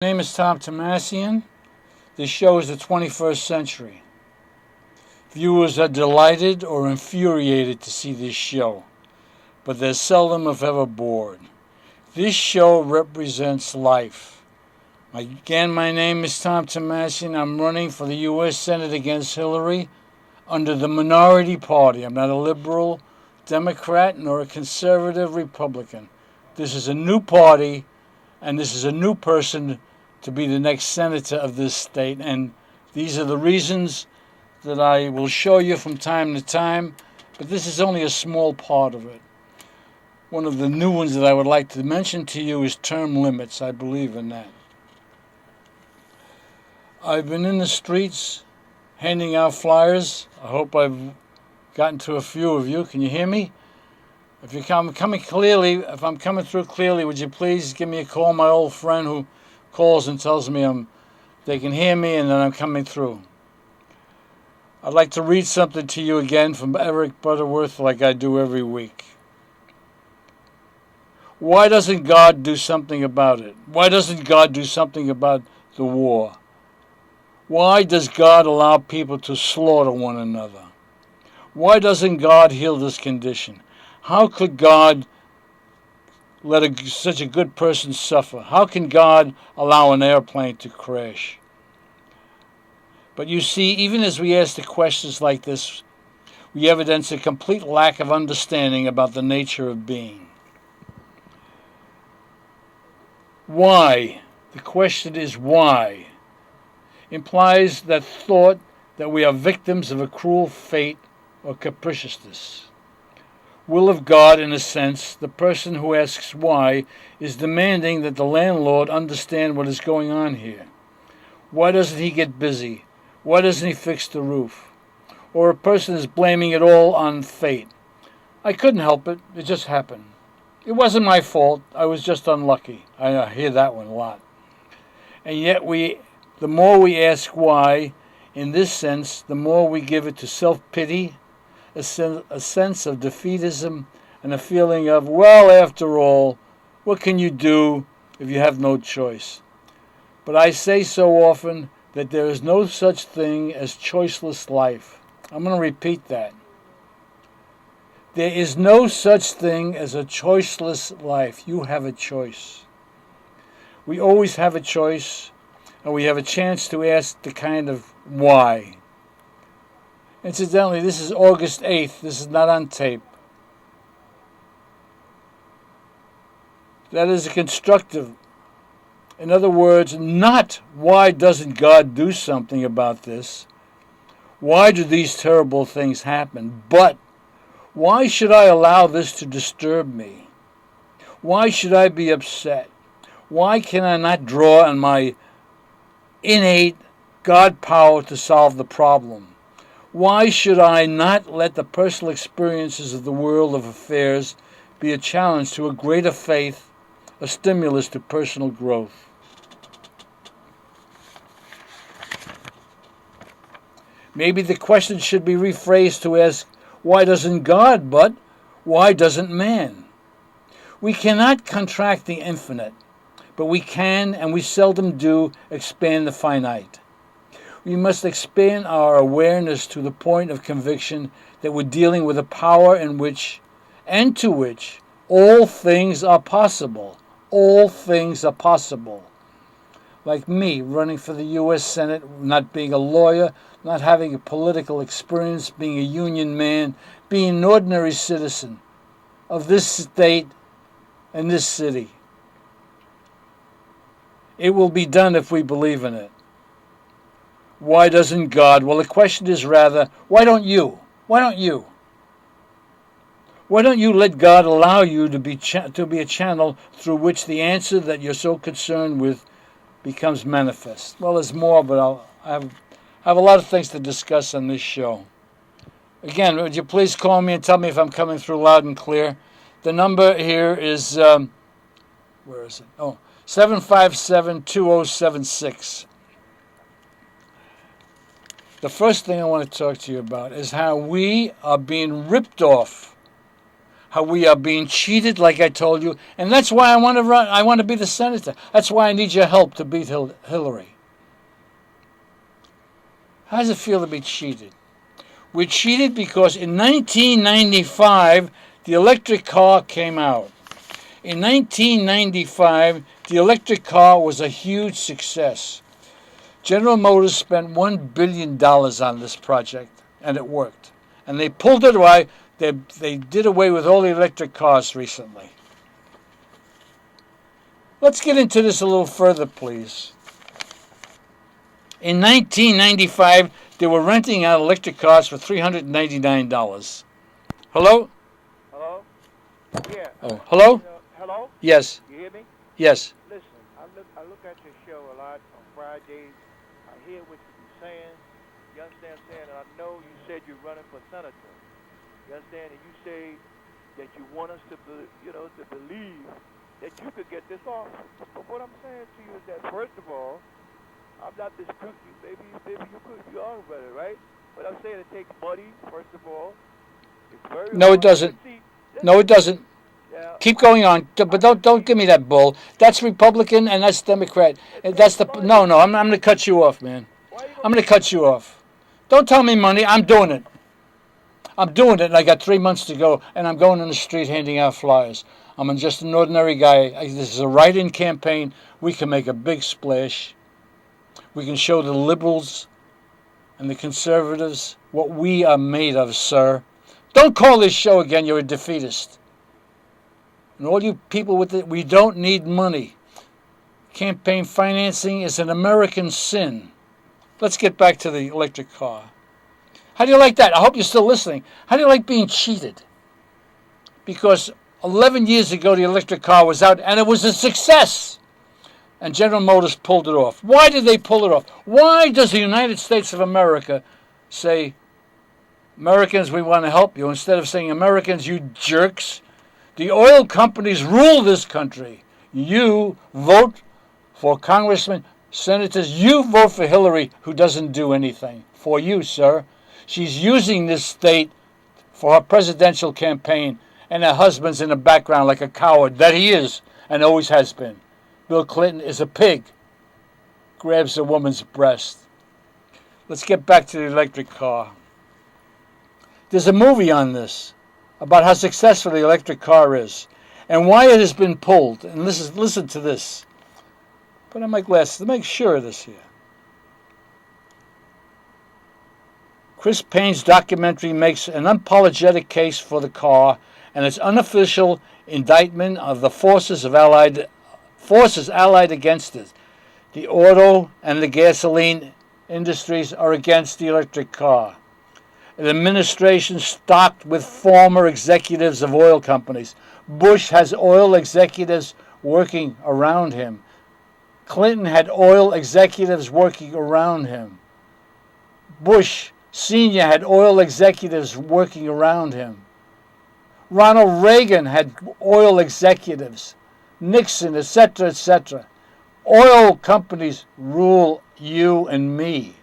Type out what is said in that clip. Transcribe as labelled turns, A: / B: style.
A: My name is Tom Thomassian. This show is the 21st century. Viewers are delighted or infuriated to see this show, but they're seldom if ever bored. This show represents life. Again, my name is Tom Thomassian. I'm running for the U.S. Senate against Hillary under the minority party. I'm not a liberal Democrat nor a conservative Republican. This is a new party, and this is a new person to be the next senator of this state. And these are the reasons that I will show you from time to time, but this is only a small part of it. One of the new ones that I would like to mention to you is term limits. I believe in that. I've been in the streets handing out flyers. I hope I've gotten to a few of you. Can you hear me? If I'm coming through clearly, would you please give me a call? My old friend who calls and tells me they can hear me and that I'm coming through. I'd like to read something to you again from Eric Butterworth like I do every week. Why doesn't God do something about it? Why doesn't God do something about the war? Why does God allow people to slaughter one another? Why doesn't God heal this condition? How could God let such a good person suffer? How can God allow an airplane to crash? But you see, even as we ask the questions like this, we evidence a complete lack of understanding about the nature of being. Why? The question is why. Implies that thought that we are victims of a cruel fate or capriciousness. Will of God, in a sense, the person who asks why is demanding that the landlord understand what is going on here. Why doesn't he get busy? Why doesn't he fix the roof? Or a person is blaming it all on fate. I couldn't help it. It just happened. It wasn't my fault. I was just unlucky. I hear that one a lot. And yet the more we ask why, in this sense, the more we give it to self-pity, a sense of defeatism, and a feeling of, well, after all, what can you do if you have no choice? But I say so often that there is no such thing as choiceless life. I'm going to repeat that. There is no such thing as a choiceless life. You have a choice. We always have a choice, and we have a chance to ask the kind of why. Incidentally, this is August 8th. This is not on tape. That is constructive. In other words, not why doesn't God do something about this? Why do these terrible things happen? But why should I allow this to disturb me? Why should I be upset? Why can I not draw on my innate God power to solve the problem? Why should I not let the personal experiences of the world of affairs be a challenge to a greater faith, a stimulus to personal growth? Maybe the question should be rephrased to ask, why doesn't God, but why doesn't man? We cannot contract the infinite, but we can, and we seldom do, expand the finite. We must expand our awareness to the point of conviction that we're dealing with a power in which, and to which, all things are possible. All things are possible. Like me, running for the U.S. Senate, not being a lawyer, not having a political experience, being a union man, being an ordinary citizen of this state and this city. It will be done if we believe in it. Why doesn't God? Well, the question is rather, why don't you? Why don't you? Why don't you let God allow you to be a channel through which the answer that you're so concerned with becomes manifest? Well, there's more, but I have a lot of things to discuss on this show. Again, would you please call me and tell me if I'm coming through loud and clear? The number here is, where is it? 757-2076. The first thing I want to talk to you about is how we are being ripped off, how we are being cheated, like I told you, and that's why I want to run. I want to be the senator. That's why I need your help to beat Hillary. How does it feel to be cheated? We're cheated because in 1995, the electric car came out. In 1995, the electric car was a huge success. General Motors spent $1 billion on this project, and it worked. And they pulled it away. They did away with all the electric cars recently. Let's get into this a little further, please. In 1995, they were renting out electric cars for $399. Hello?
B: Hello? Yeah.
A: Oh, hello?
B: Hello?
A: Yes.
B: You hear me?
A: Yes.
B: Listen, I look at your show a lot on Fridays. I hear what you're saying. You understand what I'm saying? And I know you said you're running for senator. You understand? And you say that you want us to, to believe that you could get this off. But what I'm saying to you is that, first of all, I'm not disputing you. Maybe you could. You are better, right? But I'm saying it takes money, first of all. It's very
A: No,
B: hard.
A: it doesn't. No, it doesn't.
B: Yeah.
A: Keep going on, but don't give me that bull. That's Republican and that's Democrat. That's the no. I'm going to cut you off, man. I'm going to cut you off. Don't tell me money. I'm doing it. I'm doing it, and I got 3 months to go, and I'm going on the street handing out flyers. I'm just an ordinary guy. This is a write-in campaign. We can make a big splash. We can show the liberals and the conservatives what we are made of, sir. Don't call this show again. You're a defeatist. And all you people with it, we don't need money. Campaign financing is an American sin. Let's get back to the electric car. How do you like that? I hope you're still listening. How do you like being cheated? Because 11 years ago, the electric car was out, and it was a success. And General Motors pulled it off. Why did they pull it off? Why does the United States of America say, Americans, we want to help you, instead of saying, Americans, you jerks? The oil companies rule this country. You vote for congressmen, senators. You vote for Hillary, who doesn't do anything. For you, sir. She's using this state for her presidential campaign, and her husband's in the background like a coward that he is and always has been. Bill Clinton is a pig. Grabs a woman's breast. Let's get back to the electric car. There's a movie on this about how successful the electric car is and why it has been pulled. And listen to this. Put on my glasses to make sure of this here. Chris Payne's documentary makes an unapologetic case for the car and its unofficial indictment of the forces allied against it. The auto and the gasoline industries are against the electric car. An administration stocked with former executives of oil companies. Bush has oil executives working around him. Clinton had oil executives working around him. Bush Sr. had oil executives working around him. Ronald Reagan had oil executives. Nixon, etc., etc. Oil companies rule you and me.